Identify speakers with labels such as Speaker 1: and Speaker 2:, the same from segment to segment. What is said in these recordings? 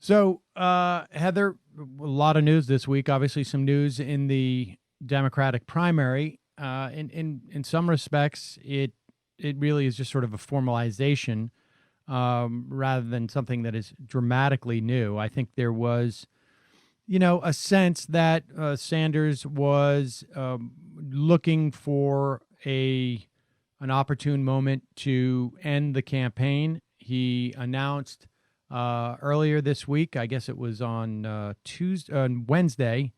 Speaker 1: So, Heather, a lot of news this week. Obviously, some news in the Democratic primary. In some respects, it really is just sort of a formalization rather than something that is dramatically new. I think there was, a sense that Sanders was looking for a an opportune moment to end the campaign. He announced earlier this week, I guess it was on Wednesday,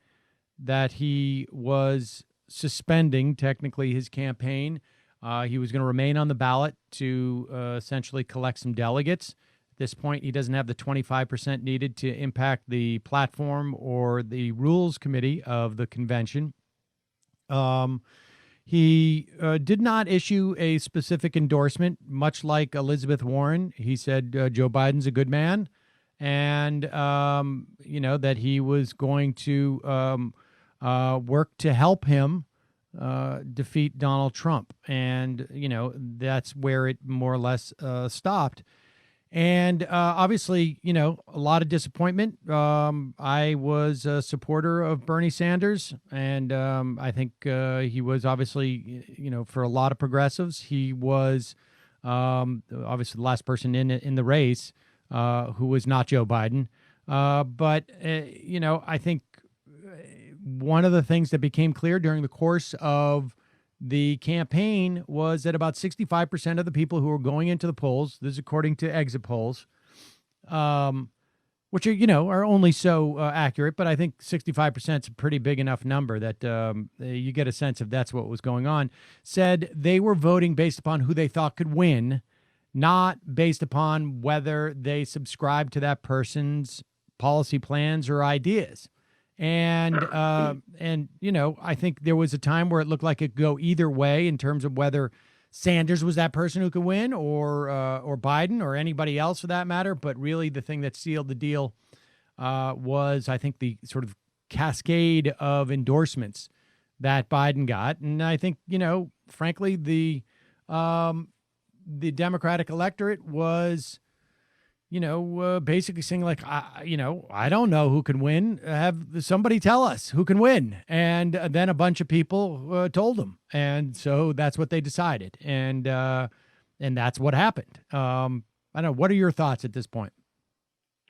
Speaker 1: that he was suspending technically his campaign. He was going to remain on the ballot to essentially collect some delegates. At this point, he doesn't have the 25% needed to impact the platform or the rules committee of the convention. He did not issue a specific endorsement, much like Elizabeth Warren. He said Joe Biden's a good man, and that he was going to work to help him defeat Donald Trump, and that's where it more or less stopped. And obviously, a lot of disappointment. I was a supporter of Bernie Sanders, and I think he was obviously, for a lot of progressives, he was obviously the last person in the race who was not Joe Biden. But I think one of the things that became clear during the course of the campaign was that about 65% of the people who were going into the polls, this is according to exit polls, which are only so accurate, but I think 65% is a pretty big enough number that you get a sense of that's what was going on, said they were voting based upon who they thought could win, not based upon whether they subscribed to that person's policy plans or ideas. And I think there was a time where it looked like it could go either way in terms of whether Sanders was that person who could win, or Biden, or anybody else for that matter. But really, the thing that sealed the deal was, I think, the sort of cascade of endorsements that Biden got. And I think, frankly, the Democratic electorate was, basically saying like, I don't know who can win. Have somebody tell us who can win. And then a bunch of people told them. And so that's what they decided. And that's what happened. I don't know. What are your thoughts at this point?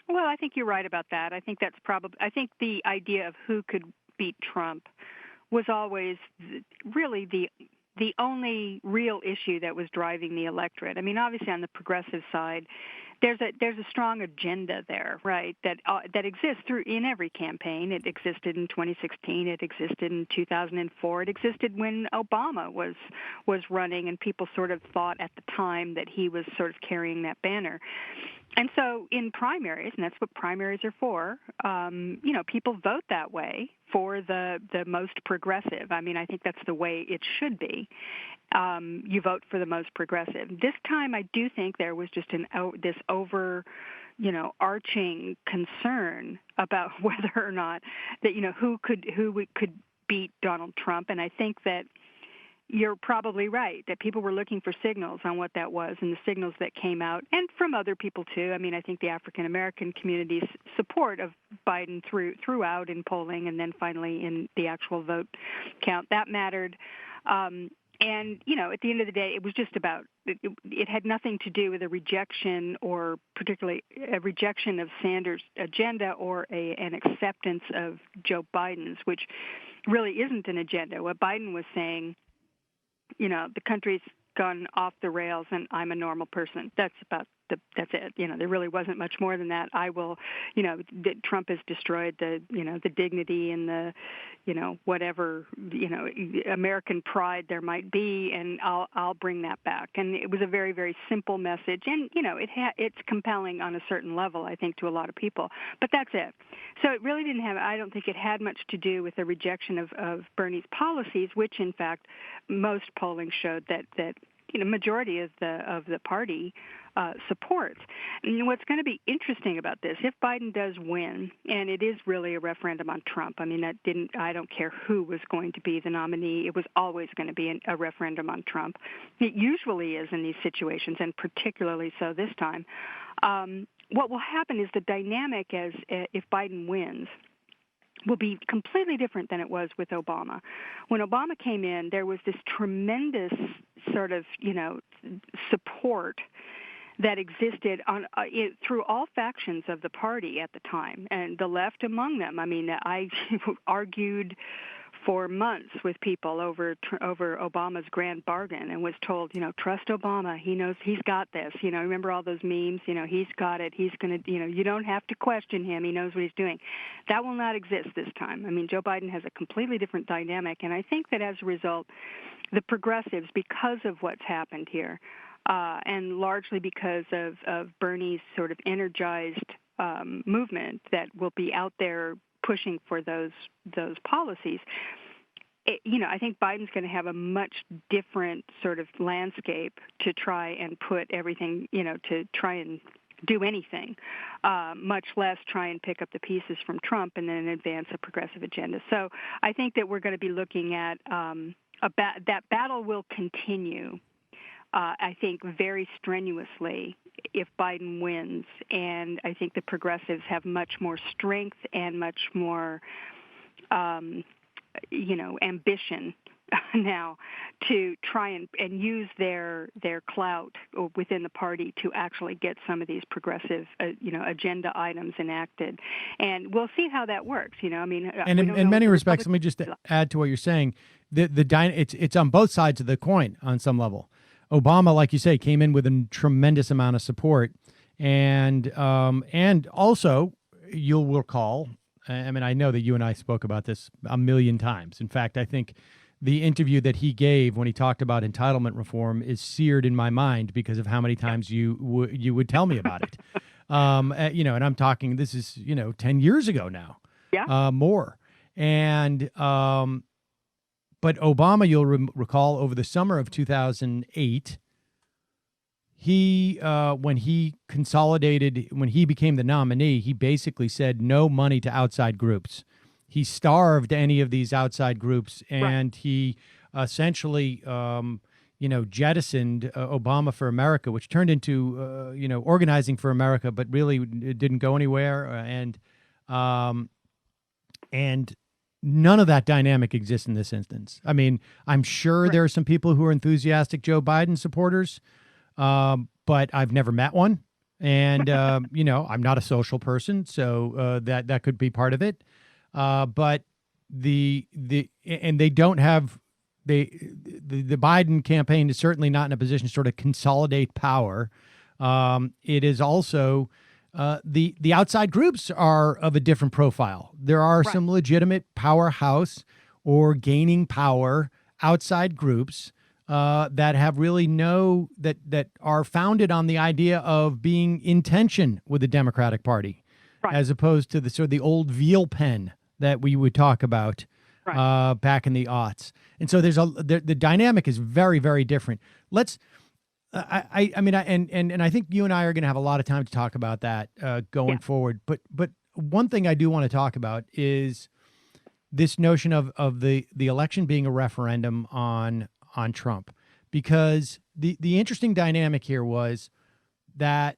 Speaker 2: Well, I think you're right about that. I think the idea of who could beat Trump was always really the only real issue that was driving the electorate. I mean, obviously on the progressive side, there's a strong agenda there, right? That exists in every campaign. It existed in 2016. It existed in 2004. It existed when Obama was running, and people sort of thought at the time that he was sort of carrying that banner. And so in primaries, and that's what primaries are for, people vote that way for the most progressive. I mean, I think that's the way it should be. You vote for the most progressive. This time, I do think there was just this arching concern about whether or not that who could beat Donald Trump, and I think that you're probably right that people were looking for signals on what that was, and the signals that came out, and from other people too. I mean, I think the African American community's support of Biden throughout in polling, and then finally in the actual vote count, that mattered. And, at the end of the day, it was just about, it had nothing to do with a rejection, or particularly a rejection of Sanders' agenda, or an acceptance of Joe Biden's, which really isn't an agenda. What Biden was saying, the country's gone off the rails and I'm a normal person. That's it. There really wasn't much more than that. Trump has destroyed the dignity and the, whatever, American pride there might be, and I'll bring that back. And it was a very, very simple message, and it's compelling on a certain level, I think, to a lot of people. But that's it. So it really didn't have. I don't think it had much to do with the rejection of Bernie's policies, which in fact most polling showed that majority of the party supports. And what's going to be interesting about this, if Biden does win, and it is really a referendum on Trump. I mean, I don't care who was going to be the nominee. It was always going to be a referendum on Trump. It usually is in these situations, and particularly so this time. what will happen is the dynamic as if Biden wins will be completely different than it was with Obama. When Obama came in, there was this tremendous sort of, support that existed through all factions of the party at the time, and the left among them. I mean, I argued for months with people over Obama's grand bargain and was told, trust Obama. He knows he's got this. Remember all those memes? He's got it. He's going to, you don't have to question him. He knows what he's doing. That will not exist this time. I mean, Joe Biden has a completely different dynamic, and I think that as a result, the progressives, because of what's happened here, and largely because of Bernie's sort of energized movement that will be out there pushing for those policies, I think Biden's going to have a much different sort of landscape to try and put everything, to try and do anything, much less try and pick up the pieces from Trump and then advance a progressive agenda. So I think that we're going to be looking at that battle will continue, I think, very strenuously if Biden wins. And I think the progressives have much more strength and much more, ambition now to try and use their clout within the party to actually get some of these progressive, agenda items enacted. And we'll see how that works. I mean,
Speaker 1: and in many respects, let me just add to what you're saying. It's on both sides of the coin on some level. Obama, like you say, came in with a tremendous amount of support, and also you'll recall. I mean, I know that you and I spoke about this a million times. In fact, I think the interview that he gave when he talked about entitlement reform is seared in my mind because of how many times you would tell me about it. And I'm talking. This is 10 years ago now.
Speaker 2: Yeah.
Speaker 1: More. And but Obama, you'll recall, over the summer of 2008, when he became the nominee, he basically said no money to outside groups. He starved any of these outside groups, and he essentially, jettisoned Obama for America, which turned into, Organizing for America, but really it didn't go anywhere. And none of that dynamic exists in this instance. I mean, I'm sure there are some people who are enthusiastic Joe Biden supporters, but I've never met one. And, I'm not a social person, so that could be part of it. But the Biden campaign is certainly not in a position to sort of consolidate power. It is also the outside groups are of a different profile. There are some legitimate powerhouse or gaining power outside groups that have really that are founded on the idea of being in tension with the Democratic Party, as opposed to the sort of the old veal pen that we would talk about back in the aughts. And so the dynamic is very, very different. I think you and I are going to have a lot of time to talk about that going forward. But one thing I do want to talk about is this notion of the election being a referendum on Trump, because the interesting dynamic here was that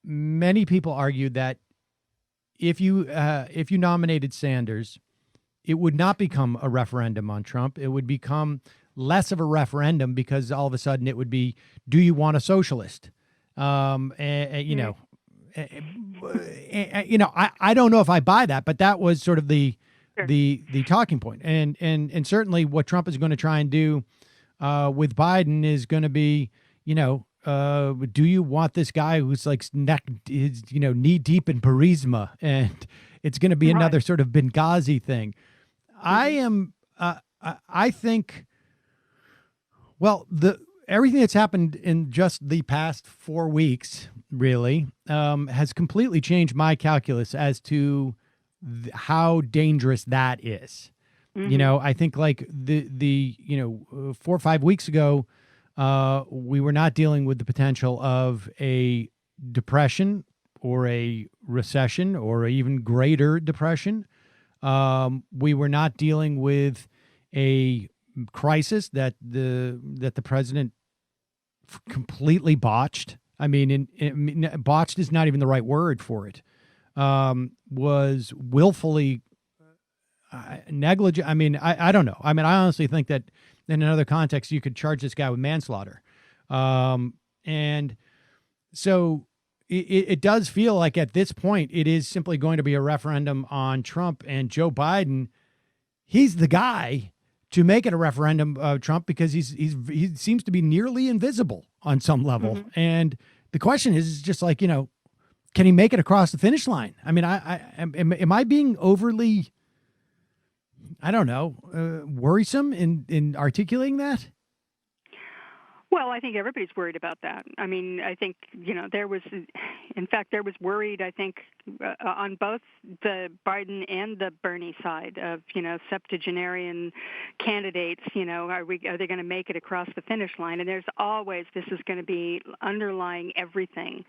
Speaker 1: many people argued that if you nominated Sanders, it would not become a referendum on Trump. It would become less of a referendum because all of a sudden it would be, do you want a socialist? I don't know if I buy that, but that was sort of the talking point. And certainly what Trump is going to try and do with Biden is going to be, do you want this guy who's like knee deep in Burisma, and it's going to be another sort of Benghazi thing. I think, well, everything that's happened in just the past 4 weeks really has completely changed my calculus as to how dangerous that is. Mm-hmm. I think like the 4 or 5 weeks ago, we were not dealing with the potential of a depression or a recession or an even greater depression. We were not dealing with a crisis that the president completely botched I mean, botched is not even the right word for it. Was willfully negligent. I mean, I don't know. I mean, I honestly think that in another context, you could charge this guy with manslaughter. And so it does feel like at this point, it is simply going to be a referendum on Trump and Joe Biden. He's the guy to make it a referendum of Trump because he seems to be nearly invisible on some level.
Speaker 2: Mm-hmm.
Speaker 1: And the question is just like, can he make it across the finish line? I mean, am I being overly, I don't know, worrisome in articulating that?
Speaker 2: Well, I think everybody's worried about that. I mean, I think, there was worried, I think, on both the Biden and the Bernie side of, septuagenarian candidates, are they going to make it across the finish line? And there's always, this is going to be underlying everything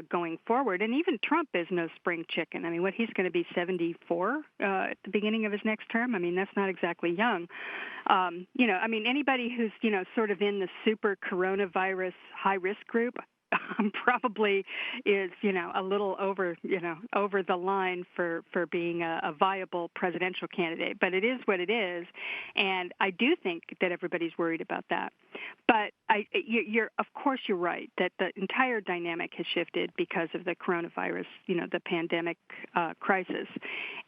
Speaker 2: going forward. And even Trump is no spring chicken. I mean, he's going to be 74 at the beginning of his next term? I mean, that's not exactly young. Anybody who's, sort of in the super coronavirus high risk group probably is, a little over the line for being a viable presidential candidate. But it is what it is. And I do think that everybody's worried about that. But of course you're right that the entire dynamic has shifted because of the coronavirus, the pandemic crisis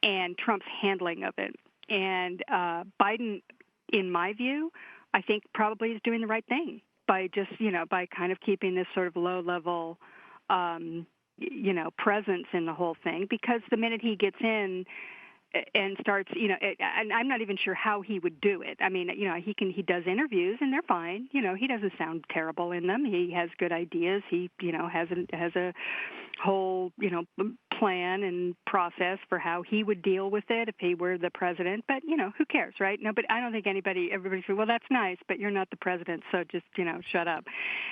Speaker 2: and Trump's handling of it. And Biden, in my view, I think probably is doing the right thing by just, by kind of keeping this sort of low-level, presence in the whole thing. Because the minute he gets in and starts, and I'm not even sure how he would do it. I mean, he does interviews and they're fine. He doesn't sound terrible in them. He has good ideas. He, has a whole, plan and process for how he would deal with it if he were the president. But, who cares, right? No, but I don't think everybody says, well, that's nice, but you're not the president, so just, shut up.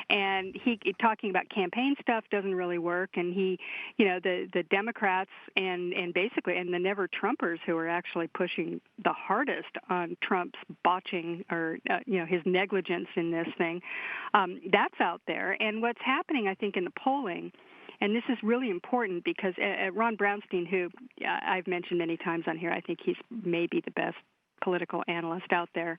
Speaker 2: And he talking about campaign stuff doesn't really work. And he, the Democrats and basically, and the never Trumpers who are actually pushing the hardest on Trump's botching or, his negligence in this thing, that's out there. And what's happening, I think, in the polling, and this is really important because Ron Brownstein, who I've mentioned many times on here, I think he's maybe the best political analyst out there.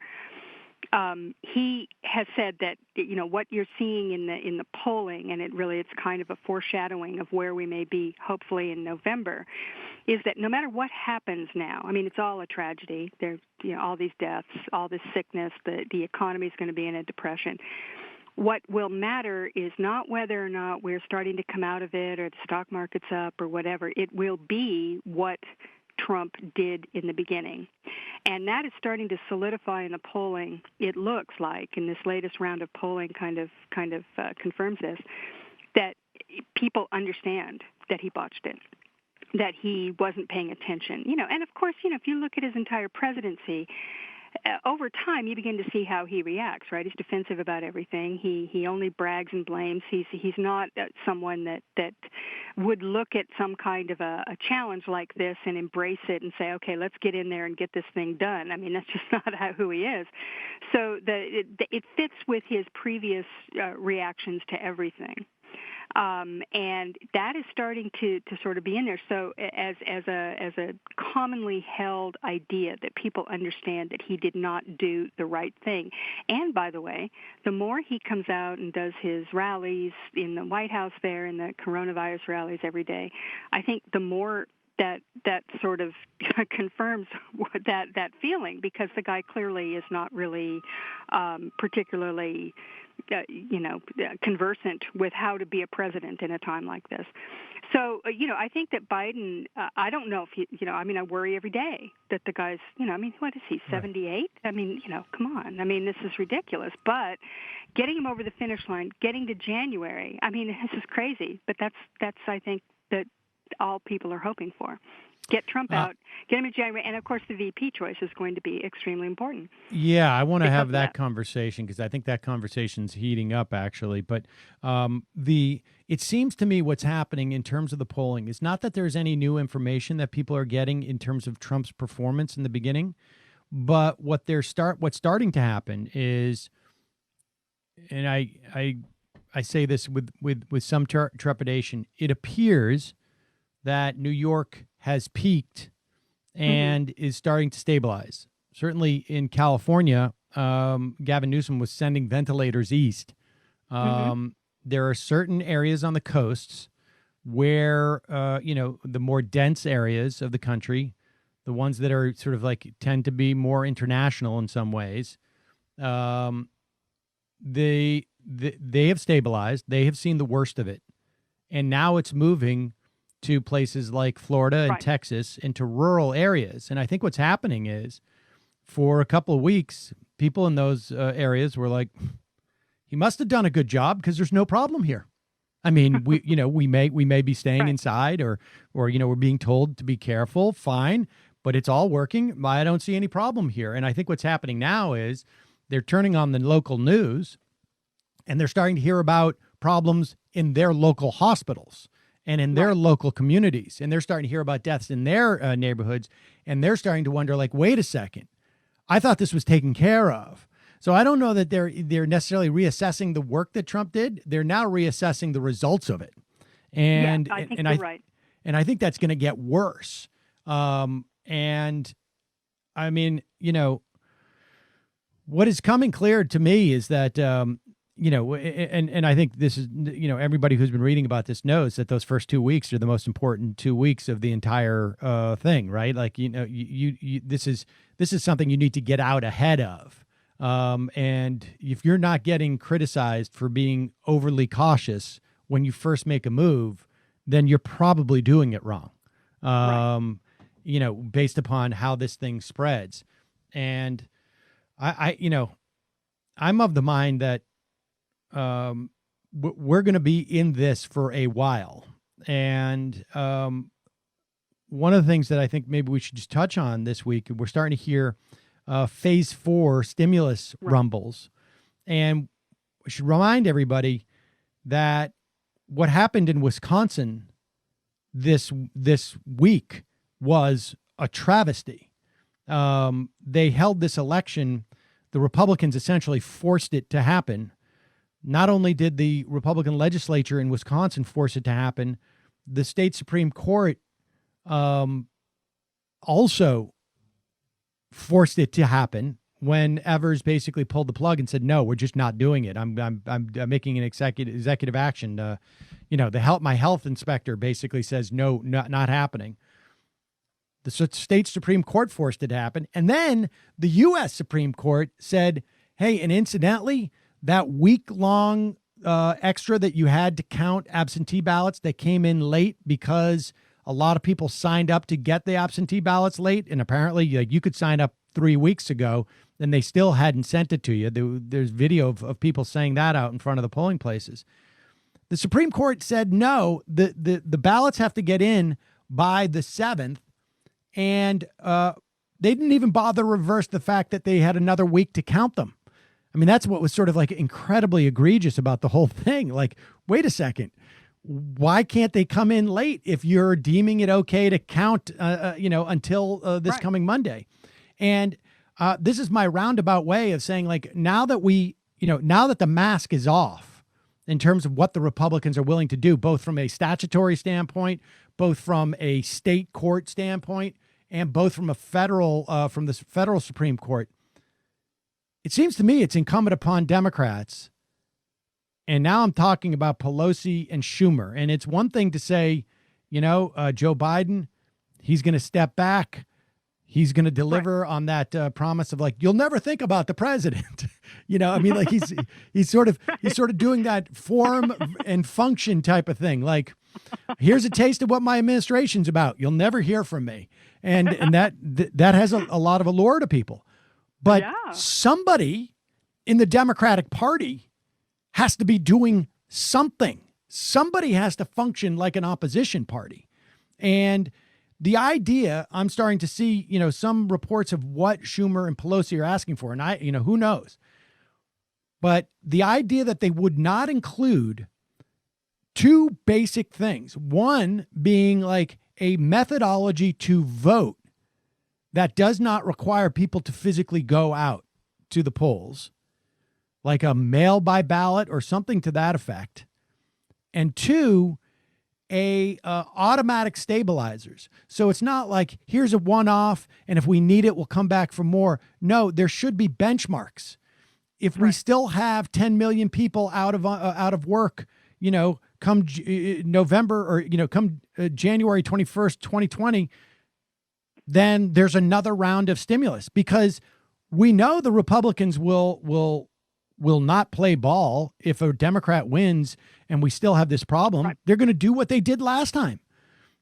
Speaker 2: He has said that what you're seeing in the polling, and it's kind of a foreshadowing of where we may be, hopefully in November, is that no matter what happens now, I mean, it's all a tragedy. There's all these deaths, all this sickness. The economy is going to be in a depression. What will matter is not whether or not we're starting to come out of it or the stock market's up or whatever. It will be what Trump did in the beginning. And that is starting to solidify in the polling. It looks like, and this latest round of polling kind of confirms this, that people understand that he botched it, that he wasn't paying attention. And of course, if you look at his entire presidency, over time, you begin to see how he reacts, right? He's defensive about everything. He only brags and blames. He's not someone that would look at some kind of a challenge like this and embrace it and say, okay, let's get in there and get this thing done. I mean, that's just not who he is. So it fits with his previous reactions to everything. And that is starting to sort of be in there. So as a commonly held idea that people understand that he did not do the right thing. And by the way, the more he comes out and does his rallies in the White House there and the coronavirus rallies every day, I think the more that sort of confirms that feeling, because the guy clearly is not really particularly conversant with how to be a president in a time like this. So, I think that Biden, I don't know if I worry every day that the guy's, what is he, 78? Right. I mean, come on. I mean, this is ridiculous. But getting him over the finish line, getting to January, I mean, this is crazy. But that's I think, that all people are hoping for. Get Trump out, get him in January, and of course the VP choice is going to be extremely important.
Speaker 1: Yeah, I want to have that conversation because I think that conversation's heating up actually. But it seems to me what's happening in terms of the polling is not that there's any new information that people are getting in terms of Trump's performance in the beginning, but what's starting to happen is, and I say this with some trepidation. It appears that New York has peaked and is starting to stabilize. Certainly in California, Gavin Newsom was sending ventilators east. There are certain areas on the coasts where, the more dense areas of the country, the ones that are sort of like tend to be more international in some ways, they have stabilized. They have seen the worst of it. And now it's moving to places like Florida and Texas, into rural areas. And I think what's happening is, for a couple of weeks, people in those areas were like, he must have done a good job because there's no problem here. I mean, we may be staying inside or we're being told to be careful. Fine. But it's all working. I don't see any problem here. And I think what's happening now is they're turning on the local news and they're starting to hear about problems in their local hospitals and in their local communities. And they're starting to hear about deaths in their neighborhoods. And they're starting to wonder, like, wait a second, I thought this was taken care of. So I don't know that they're necessarily reassessing the work that Trump did. They're now reassessing the results of it. And
Speaker 2: I think you're right.
Speaker 1: And I think that's going to get worse. And I mean, what is coming clear to me is that, and I think this is, everybody who's been reading about this knows that those first 2 weeks are the most important 2 weeks of the entire thing, right? Like, this is something you need to get out ahead of. And if you're not getting criticized for being overly cautious when you first make a move, then you're probably doing it wrong. Based upon how this thing spreads. And I'm of the mind that we're going to be in this for a while. And one of the things that I think maybe we should just touch on this week, we're starting to hear phase 4 stimulus rumbles. And we should remind everybody that what happened in Wisconsin this week was a travesty. They held this election. The Republicans essentially forced it to happen. Not only did the Republican legislature in Wisconsin force it to happen, the state Supreme Court also forced it to happen when Evers basically pulled the plug and said, "No, we're just not doing it. I'm making an executive action." My health inspector basically says, "No, not happening." The state Supreme Court forced it to happen. And then the U.S. Supreme Court said, hey, and incidentally, that week-long extra that you had to count absentee ballots that came in late because a lot of people signed up to get the absentee ballots late, and apparently you could sign up 3 weeks ago, and they still hadn't sent it to you. There's video of people saying that out in front of the polling places. The Supreme Court said, no, the ballots have to get in by the 7th, and they didn't even bother to reverse the fact that they had another week to count them. I mean, that's what was sort of like incredibly egregious about the whole thing. Like, wait a second, why can't they come in late if you're deeming it okay to count, until this coming Monday? And this is my roundabout way of saying, like, now that the mask is off in terms of what the Republicans are willing to do, both from a statutory standpoint, both from a state court standpoint, and both from from the federal Supreme Court, it seems to me it's incumbent upon Democrats. And now I'm talking about Pelosi and Schumer. And it's one thing to say, Joe Biden, he's going to step back. He's going to deliver on that promise of, like, you'll never think about the president. Like he's sort of doing that form and function type of thing. Like, here's a taste of what my administration's about. You'll never hear from me. And that has a lot of allure to people. But somebody in the Democratic Party has to be doing something. Somebody has to function like an opposition party. And the idea, I'm starting to see, some reports of what Schumer and Pelosi are asking for. And who knows? But the idea that they would not include two basic things. One being like a methodology to vote that does not require people to physically go out to the polls. like a mail by ballot or something to that effect. And two, a automatic stabilizers. So it's not like here's a one-off, and if we need it, we'll come back for more. No, there should be benchmarks. If we still have 10 million people out of work, come November or come January 21st, 2020, then there's another round of stimulus, because we know the Republicans will not play ball if a Democrat wins and we still have this problem. Right. They're going to do what they did last time.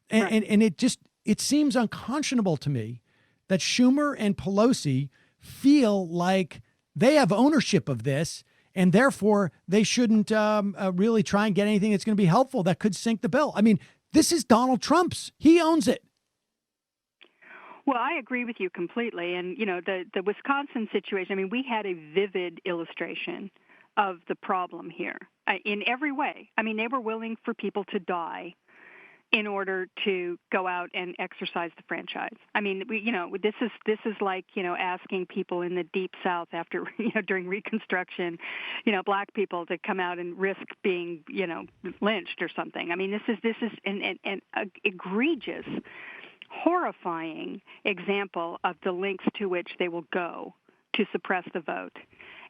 Speaker 1: And it seems unconscionable to me that Schumer and Pelosi feel like they have ownership of this, and therefore they shouldn't really try and get anything that's going to be helpful that could sink the bill. I mean, this is Donald Trump's. He owns it.
Speaker 2: Well, I agree with you completely. And, the Wisconsin situation, I mean, we had a vivid illustration of the problem here in every way. I mean, they were willing for people to die in order to go out and exercise the franchise. I mean, this is like, asking people in the Deep South after, during Reconstruction, black people to come out and risk being, lynched or something. I mean, this is an egregious, horrifying example of the lengths to which they will go to suppress the vote.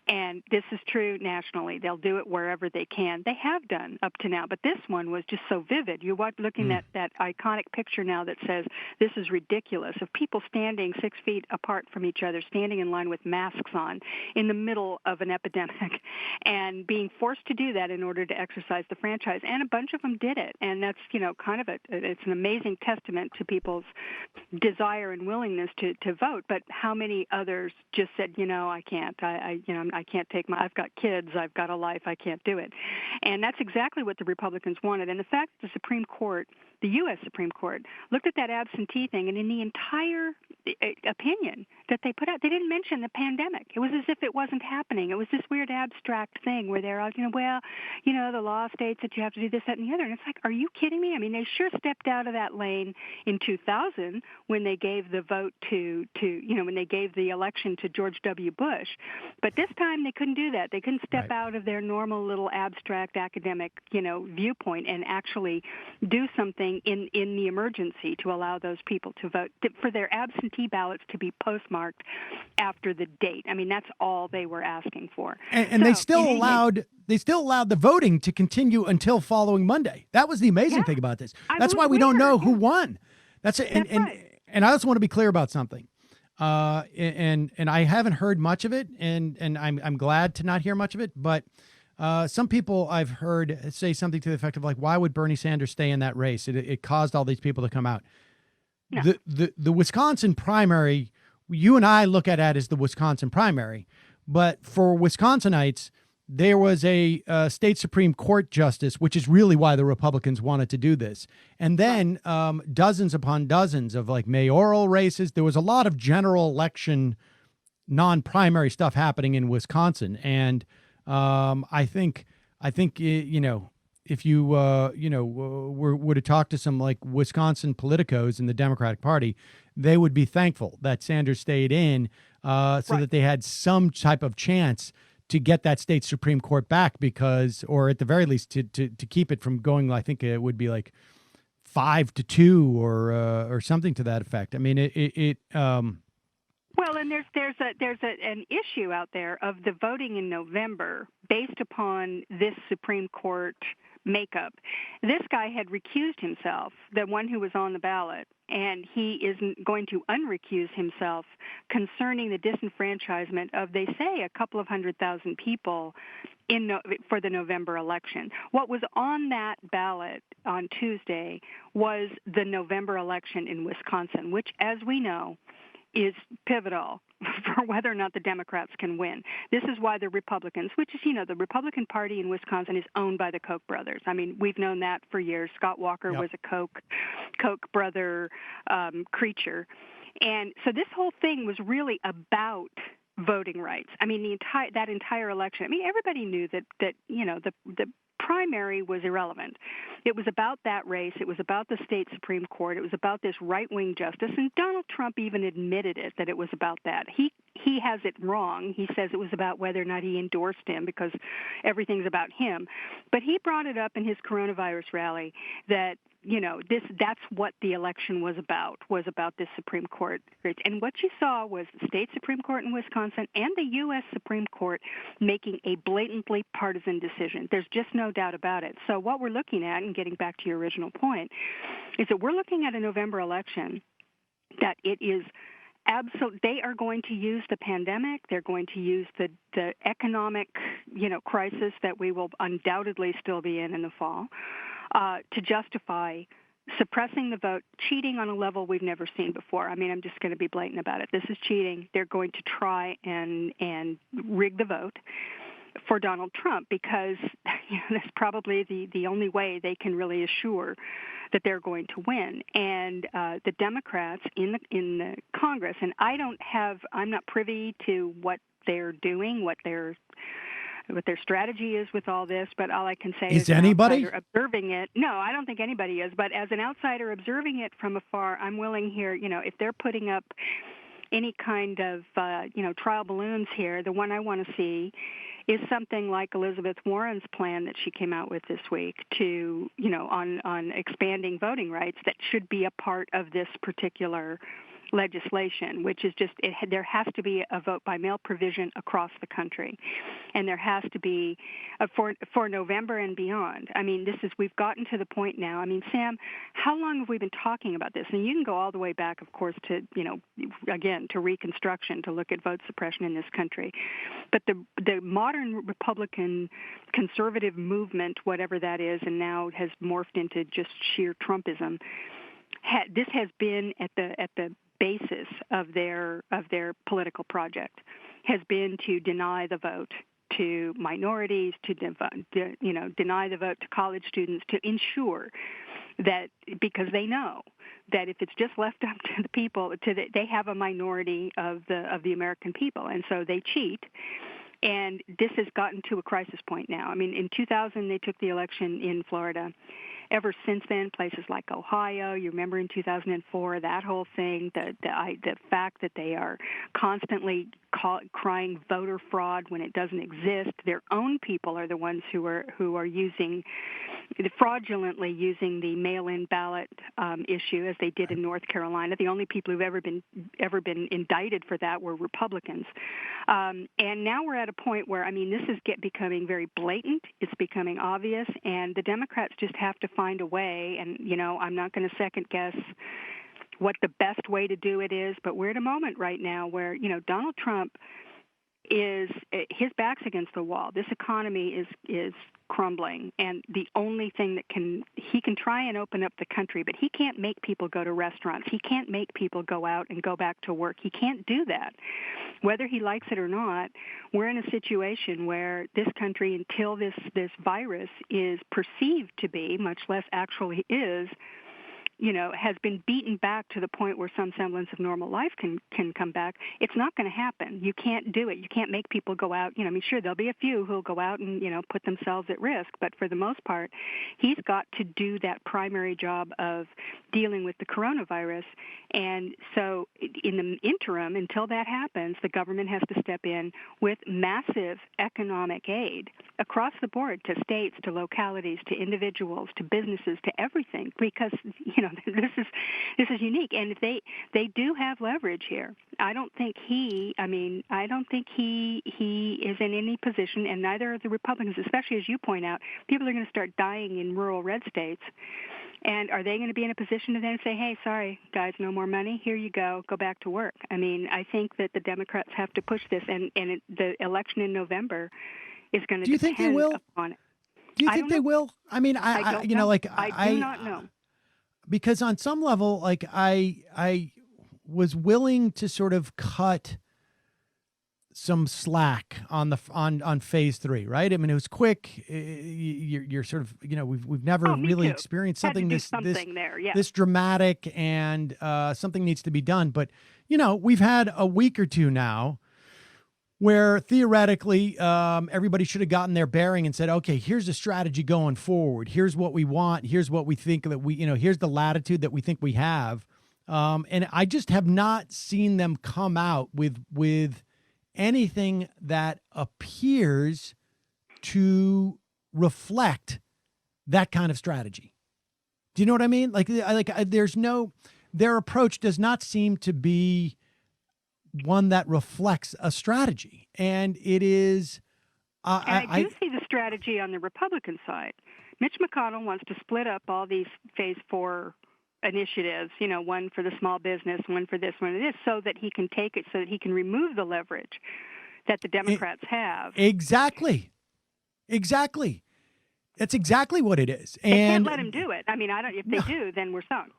Speaker 2: And this is true nationally. They'll do it wherever they can. They have done up to now, but this one was just so vivid. You're looking at that iconic picture now that says, this is ridiculous, of people standing 6 feet apart from each other, standing in line with masks on in the middle of an epidemic, and being forced to do that in order to exercise the franchise. And a bunch of them did it. And that's, kind of it's an amazing testament to people's desire and willingness to vote. But how many others just said, I can't, I can't I've got kids, I've got a life, I can't do it. And that's exactly what the Republicans wanted. And the fact that the Supreme Court, the U.S. Supreme Court, looked at that absentee thing, and in the entire opinion that they put out, they didn't mention the pandemic. It was as if it wasn't happening. It was this weird abstract thing where they're, the law states that you have to do this, that, and the other. And it's like, are you kidding me? I mean, they sure stepped out of that lane in 2000 when they gave the vote when they gave the election to George W. Bush. But this time they couldn't do that. They couldn't step out of their normal little abstract academic, viewpoint and actually do something in the emergency to allow those people to vote, for their absentee ballots to be postmarked after the date. I mean, that's all they were asking for.
Speaker 1: And they still allowed the voting to continue until following Monday. That was the amazing thing about this. That's why we don't know who won. That's it. And I also want to be clear about something. And I haven't heard much of it, and I'm glad to not hear much of it. But some people I've heard say something to the effect of like, why would Bernie Sanders stay in that race? It caused all these people to come out. No. The Wisconsin primary, you and I look at it as the Wisconsin primary, but for Wisconsinites, there was a state Supreme Court justice, which is really why the Republicans wanted to do this. And then dozens upon dozens of like mayoral races. There was a lot of general election, non-primary stuff happening in Wisconsin. And I think if you were to talk to some like Wisconsin politicos in the Democratic Party, they would be thankful that Sanders stayed in so that they had some type of chance to get that state Supreme Court back, because, or at the very least to keep it from going, I think it would be like 5-2 or something to that effect. I mean,
Speaker 2: well, and there's an issue out there of the voting in November based upon this Supreme Court makeup. This guy had recused himself, the one who was on the ballot, and he isn't going to unrecuse himself concerning the disenfranchisement of, they say, a couple of 100,000 people for the November election. What was on that ballot on Tuesday was the November election in Wisconsin, which, as we know, is pivotal for whether or not the Democrats can win. This is why the Republicans, which is, the Republican Party in Wisconsin is owned by the Koch brothers. I mean, we've known that for years. Scott Walker was a Koch brother creature. And so this whole thing was really about voting rights. I mean, that entire election. I mean, everybody knew that the primary was irrelevant. It was about that race. It was about the state Supreme Court. It was about this right-wing justice, and Donald Trump even admitted it, that it was about that. He has it wrong. He says it was about whether or not he endorsed him because everything's about him. But he brought it up in his coronavirus rally that, that's what the election was about this Supreme Court. And what you saw was the state Supreme Court in Wisconsin and the U.S. Supreme Court making a blatantly partisan decision. There's just no doubt about it. So what we're looking at, and getting back to your original point, is that we're looking at a November election that it is absolutely, they are going to use the pandemic. They're going to use the economic, crisis that we will undoubtedly still be in the fall, to justify suppressing the vote, cheating on a level we've never seen before. I mean, I'm just going to be blatant about it. This is cheating. They're going to try and rig the vote for Donald Trump because that's probably the only way they can really assure that they're going to win. And the Democrats in the Congress, and I'm not privy to what they're doing, what their strategy is with all this, but all I can say is
Speaker 1: anybody
Speaker 2: observing it. No, I don't think anybody is, but as an outsider observing it from afar, I'm willing here, if they're putting up any kind of, trial balloons here, the one I want to see is something like Elizabeth Warren's plan that she came out with this week to, on expanding voting rights that should be a part of this particular legislation, which is just there has to be a vote by mail provision across the country, and there has to be for November and beyond. I mean, we've gotten to the point now. I mean, Sam, how long have we been talking about this? And you can go all the way back, of course, to again to Reconstruction to look at vote suppression in this country, but the modern Republican conservative movement, whatever that is, and now has morphed into just sheer Trumpism. This has been at the basis of their political project, has been to deny the vote to minorities, to deny the vote to college students, to ensure that, because they know that if it's just left up to the people, they have a minority of the American people, and so they cheat. And this has gotten to a crisis point now. I mean, in 2000 they took the election in Florida. Ever since then, places like Ohio, you remember in 2004, that whole thing, the fact that they are constantly crying voter fraud when it doesn't exist. Their own people are the ones who are fraudulently using the mail-in ballot issue, as they did in North Carolina. The only people who've ever been indicted for that were Republicans. And now we're at a point where, I mean, this is becoming very blatant. It's becoming obvious, and the Democrats just have to find a way. And I'm not going to second guess what the best way to do it is, but we're at a moment right now where Donald Trump his back's against the wall. This economy is crumbling, and the only thing he can try and open up the country, but he can't make people go to restaurants. He can't make people go out and go back to work. He can't do that. Whether he likes it or not, we're in a situation where this country, until this virus is perceived to be, much less actually is, has been beaten back to the point where some semblance of normal life can come back. It's not going to happen. You can't do it. You can't make people go out. Sure, there'll be a few who'll go out and, put themselves at risk. But for the most part, he's got to do that primary job of dealing with the coronavirus. And so in the interim, until that happens, the government has to step in with massive economic aid across the board, to states, to localities, to individuals, to businesses, to everything, because, this is unique. And if they do have leverage here. I don't think he is in any position, and neither are the Republicans, especially as you point out. People are going to start dying in rural red states. And are they going to be in a position to then say, hey, sorry, guys, no more money. Here you go back to work? I mean, I think that the Democrats have to push this, and the election in November is going to
Speaker 1: Do you think they will?
Speaker 2: Upon it.
Speaker 1: Do you think they will? I mean, I do
Speaker 2: not know.
Speaker 1: Because on some level, like I was willing to sort of cut some slack on phase 3, right? I mean, it was quick. You're sort of, we've never really experienced something this dramatic, and something needs to be done. But, we've had a week or two now where theoretically everybody should have gotten their bearing and said, okay, here's a strategy going forward. Here's what we want. Here's what we think that here's the latitude that we think we have. And I just have not seen them come out with anything that appears to reflect that kind of strategy. Do you know what I mean? Their approach does not seem to be one that reflects a strategy. And it is,
Speaker 2: I do see the strategy on the Republican side. Mitch McConnell wants to split up all these phase 4 initiatives, one for the small business, one for this, one for this, so that he can take it, so that he can remove the leverage that the Democrats have.
Speaker 1: Exactly. That's exactly what it is.
Speaker 2: They can't let him do it. I mean, if they do, then we're sunk.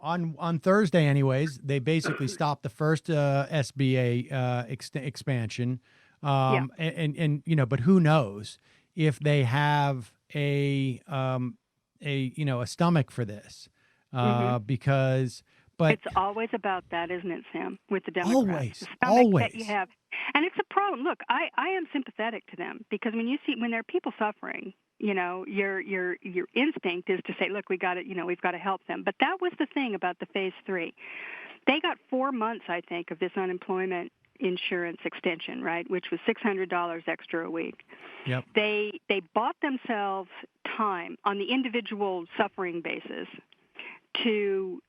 Speaker 1: On Thursday, anyways, they basically stopped the first SBA expansion, but who knows if they have a stomach for this, because. But
Speaker 2: it's always about that, isn't it, Sam? With the Democrats,
Speaker 1: always
Speaker 2: that you have, and it's a problem. Look, I am sympathetic to them, because when there are people suffering, your instinct is to say, look, we've got to help them. But that was the thing about the phase 3. They got 4 months, I think, of this unemployment insurance extension, right, which was $600 extra a week.
Speaker 1: Yep.
Speaker 2: They bought themselves time on the individual suffering basis to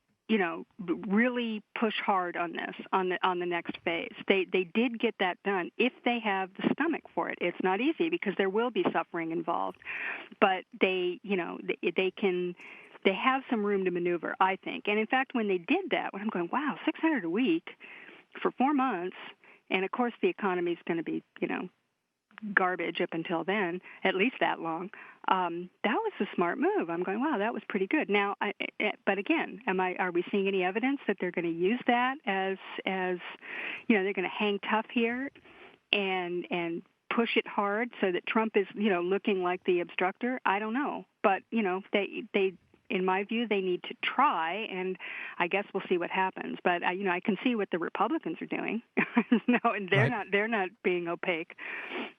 Speaker 2: really push hard on this, on the next phase. They did get that done if they have the stomach for it. It's not easy, because there will be suffering involved, but they have some room to maneuver, I think. And in fact, when they did that, when I'm going, wow, $600 a week for 4 months, and of course the economy is going to be, garbage up until then, at least that long. That was a smart move. I'm going, wow, that was pretty good. Now, but again, are we seeing any evidence that they're going to use that as they're going to hang tough here and push it hard so that Trump is, looking like the obstructor? I don't know, but they in my view, they need to try, and I guess we'll see what happens. But I can see what the Republicans are doing. No, and they're not being opaque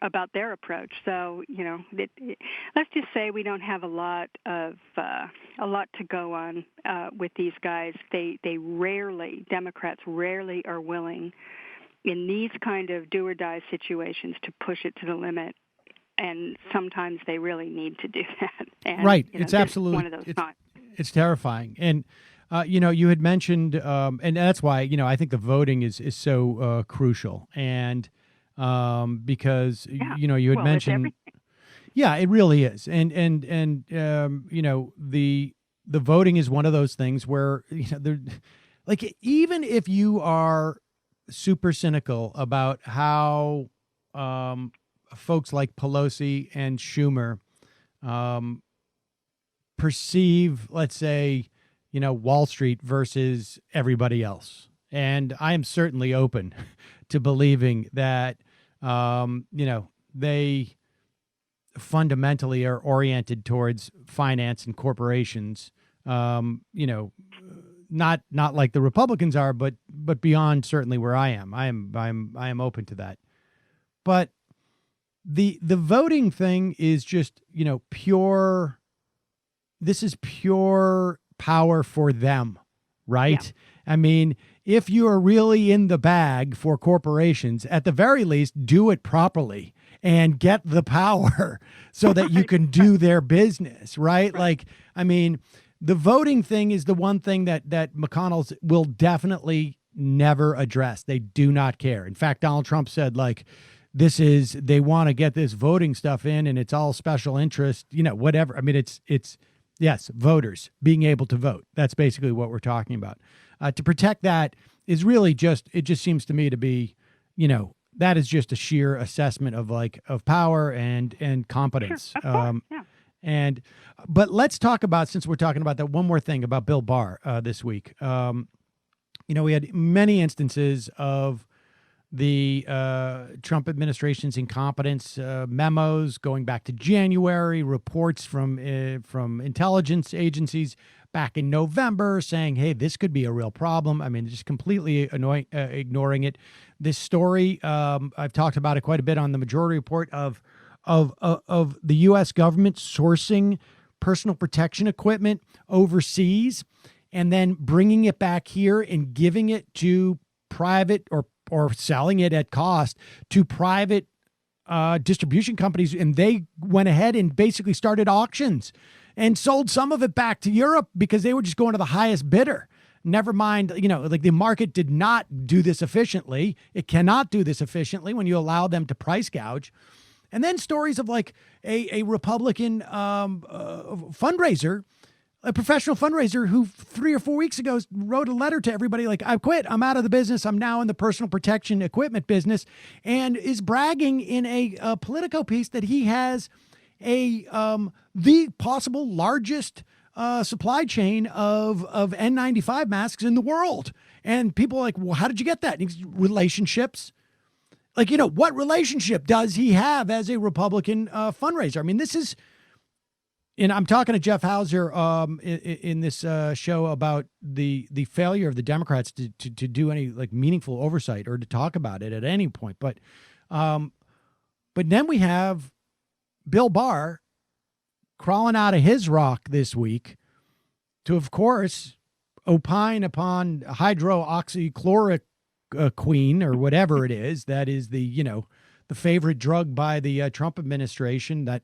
Speaker 2: about their approach. So let's just say we don't have a lot to go on with these guys. Democrats rarely are willing in these kind of do or die situations to push it to the limit. And sometimes they really need to do that. And,
Speaker 1: right. It's absolutely
Speaker 2: one of those times.
Speaker 1: It's terrifying. And, you had mentioned, and that's why, I think the voting is so crucial. And because, you had mentioned. Yeah, it really is. And the voting is one of those things where, even if you are super cynical about how folks like Pelosi and Schumer perceive, let's say, Wall Street versus everybody else. And I am certainly open to believing that, they fundamentally are oriented towards finance and corporations, not like the Republicans are, but beyond certainly where I am. I am open to that. But the voting thing is just, pure. This is pure power for them, right? Yeah. I mean, if you are really in the bag for corporations, at the very least, do it properly and get the power so that you can do their business, right? Like, I mean, the voting thing is the one thing that McConnell's will definitely never address. They do not care. In fact, Donald Trump said, they want to get this voting stuff in, and it's all special interest, whatever. I mean, it's yes, voters being able to vote. That's basically what we're talking about. To protect that is really it just seems to me to be, that is just a sheer assessment of power and competence.
Speaker 2: Sure, of course, yeah.
Speaker 1: But let's talk about, since we're talking about that, one more thing about Bill Barr this week. We had many instances of the Trump administration's incompetence memos going back to January, reports from intelligence agencies back in November saying, "Hey, this could be a real problem." I mean, just completely ignoring it. This story, I've talked about it quite a bit on the Majority Report of the U.S. government sourcing personal protection equipment overseas and then bringing it back here and giving it to private or selling it at cost to private distribution companies. And they went ahead and basically started auctions and sold some of it back to Europe because they were just going to the highest bidder. Never mind, like the market did not do this efficiently. It cannot do this efficiently when you allow them to price gouge. And then stories of like a Republican fundraiser, a professional fundraiser who 3 or 4 weeks ago wrote a letter to everybody like, "I quit. I'm out of the business. I'm now in the personal protection equipment business," and is bragging in a Politico piece that he has the possible largest supply chain of N95 masks in the world. And people are like, "Well, how did you get that?" And he's, relationships. Like, what relationship does he have as a Republican fundraiser? I mean, this is, and I'm talking to Jeff Hauser in this show about the failure of the Democrats to do any like meaningful oversight or to talk about it at any point. But then we have Bill Barr crawling out of his rock this week to, of course, opine upon hydroxychloroquine or whatever it is. That is the favorite drug by the Trump administration that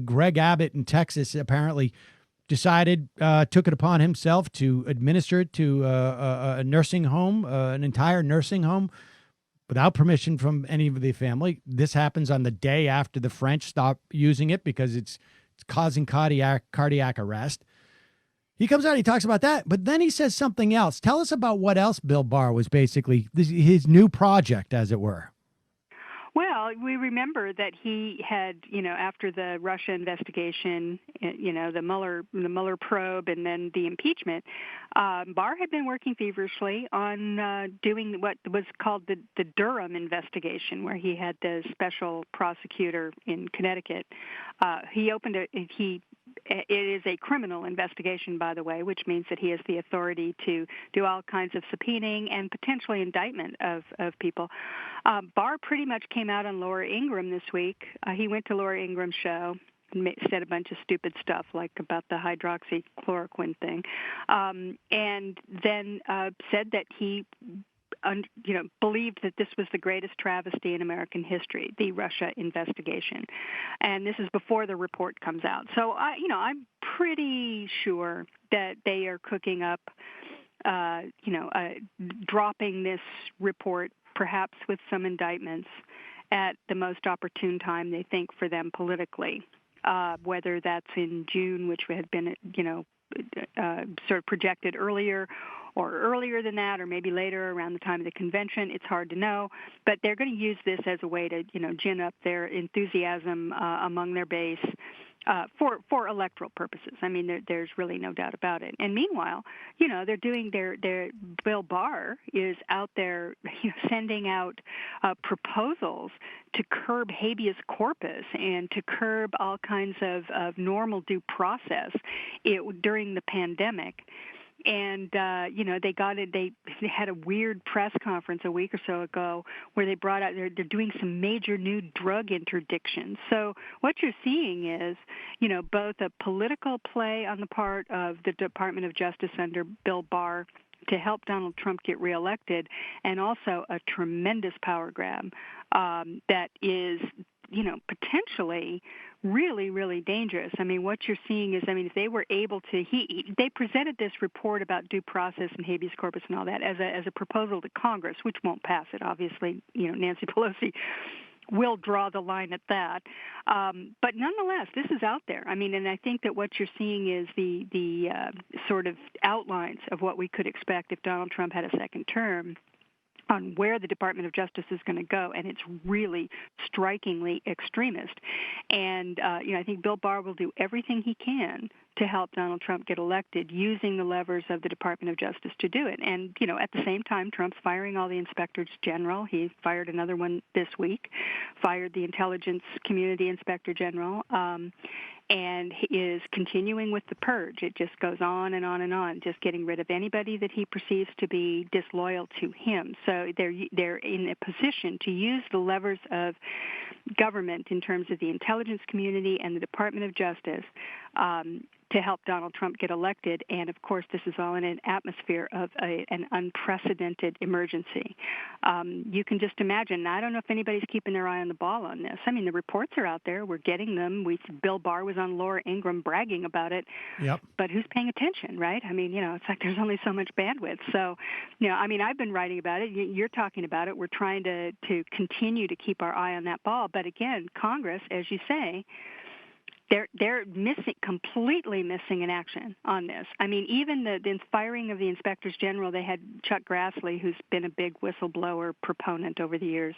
Speaker 1: Greg Abbott in Texas apparently decided, took it upon himself to administer it to a nursing home, an entire nursing home, without permission from any of the family. This happens on the day after the French stop using it because it's causing cardiac arrest. He comes out, he talks about that, but then he says something else. Tell us about what else Bill Barr was basically, his new project, as it were.
Speaker 2: Well, we remember that he had, after the Russia investigation, the Mueller probe, and then the impeachment, Barr had been working feverishly on doing what was called the Durham investigation, where he had the special prosecutor in Connecticut. It is a criminal investigation, by the way, which means that he has the authority to do all kinds of subpoenaing and potentially indictment of people. Barr pretty much came out on Laura Ingraham this week. He went to Laura Ingram's show and said a bunch of stupid stuff like about the hydroxychloroquine thing, and then said that he believed that this was the greatest travesty in American history, the Russia investigation. And this is before the report comes out. So, I'm pretty sure that they are cooking up, dropping this report, perhaps with some indictments, at the most opportune time they think for them politically, whether that's in June, which had been, sort of projected earlier, or earlier than that, or maybe later around the time of the convention. It's hard to know, but they're going to use this as a way to, gin up their enthusiasm among their base for electoral purposes. I mean, there's really no doubt about it. And meanwhile, they're doing their Bill Barr is out there sending out proposals to curb habeas corpus and to curb all kinds of normal due process during the pandemic. And, they got it. They had a weird press conference a week or so ago where they brought out, they're doing some major new drug interdictions. So what you're seeing is, both a political play on the part of the Department of Justice under Bill Barr to help Donald Trump get reelected, and also a tremendous power grab that is, potentially really, really dangerous. I mean, what you're seeing is, if they were able to, they presented this report about due process and habeas corpus and all that as a proposal to Congress, which won't pass it. Obviously, Nancy Pelosi will draw the line at that. But nonetheless, this is out there. And I think that what you're seeing is the sort of outlines of what we could expect if Donald Trump had a second term, on where the Department of Justice is going to go, and it's really strikingly extremist. And, I think Bill Barr will do everything he can to help Donald Trump get elected, using the levers of the Department of Justice to do it. And, at the same time, Trump's firing all the inspectors general. He fired another one this week, fired the intelligence community inspector general, and he is continuing with the purge. It just goes on and on and on, just getting rid of anybody that he perceives to be disloyal to him. So they're in a position to use the levers of government in terms of the intelligence community and the Department of Justice to help Donald Trump get elected. And, of course, this is all in an atmosphere of an unprecedented emergency. You can just imagine. I don't know if anybody's keeping their eye on the ball on this. I mean, the reports are out there. We're getting them. Bill Barr was on Laura Ingraham bragging about it.
Speaker 1: Yep.
Speaker 2: But who's paying attention, right? I mean, it's like there's only so much bandwidth. So, I mean, I've been writing about it. You're talking about it. We're trying to continue to keep our eye on that ball. But, again, Congress, as you say, they're completely missing in action on this. I mean, even the firing of the inspectors general, they had Chuck Grassley, who's been a big whistleblower proponent over the years,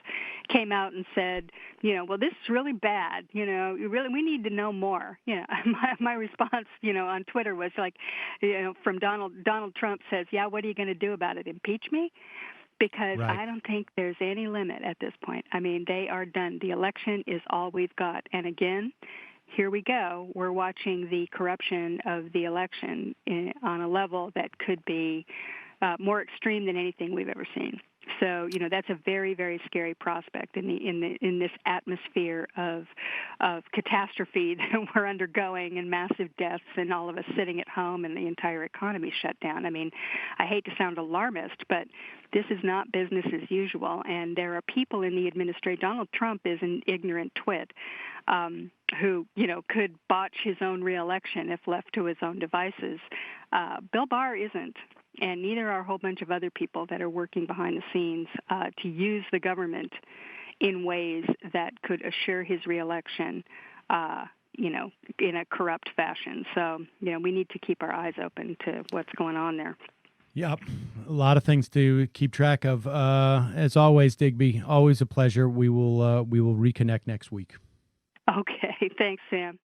Speaker 2: came out and said, well, this is really bad. We need to know more. My response, on Twitter was like, from Donald Trump says, yeah, what are you going to do about it? Impeach me? Because
Speaker 1: right.
Speaker 2: I don't think there's any limit at this point. I mean, they are done. The election is all we've got. And again, here we go. We're watching the corruption of the election on a level that could be more extreme than anything we've ever seen. So, that's a very, very scary prospect in this atmosphere of catastrophe that we're undergoing, and massive deaths, and all of us sitting at home, and the entire economy shut down. I mean, I hate to sound alarmist, but this is not business as usual, and there are people in the administration. Donald Trump is an ignorant twit who, could botch his own reelection if left to his own devices. Bill Barr isn't. And neither are a whole bunch of other people that are working behind the scenes to use the government in ways that could assure his reelection, in a corrupt fashion. So, we need to keep our eyes open to what's going on there.
Speaker 1: Yep. A lot of things to keep track of. As always, Digby, always a pleasure. We will reconnect next week.
Speaker 2: Okay. Thanks, Sam.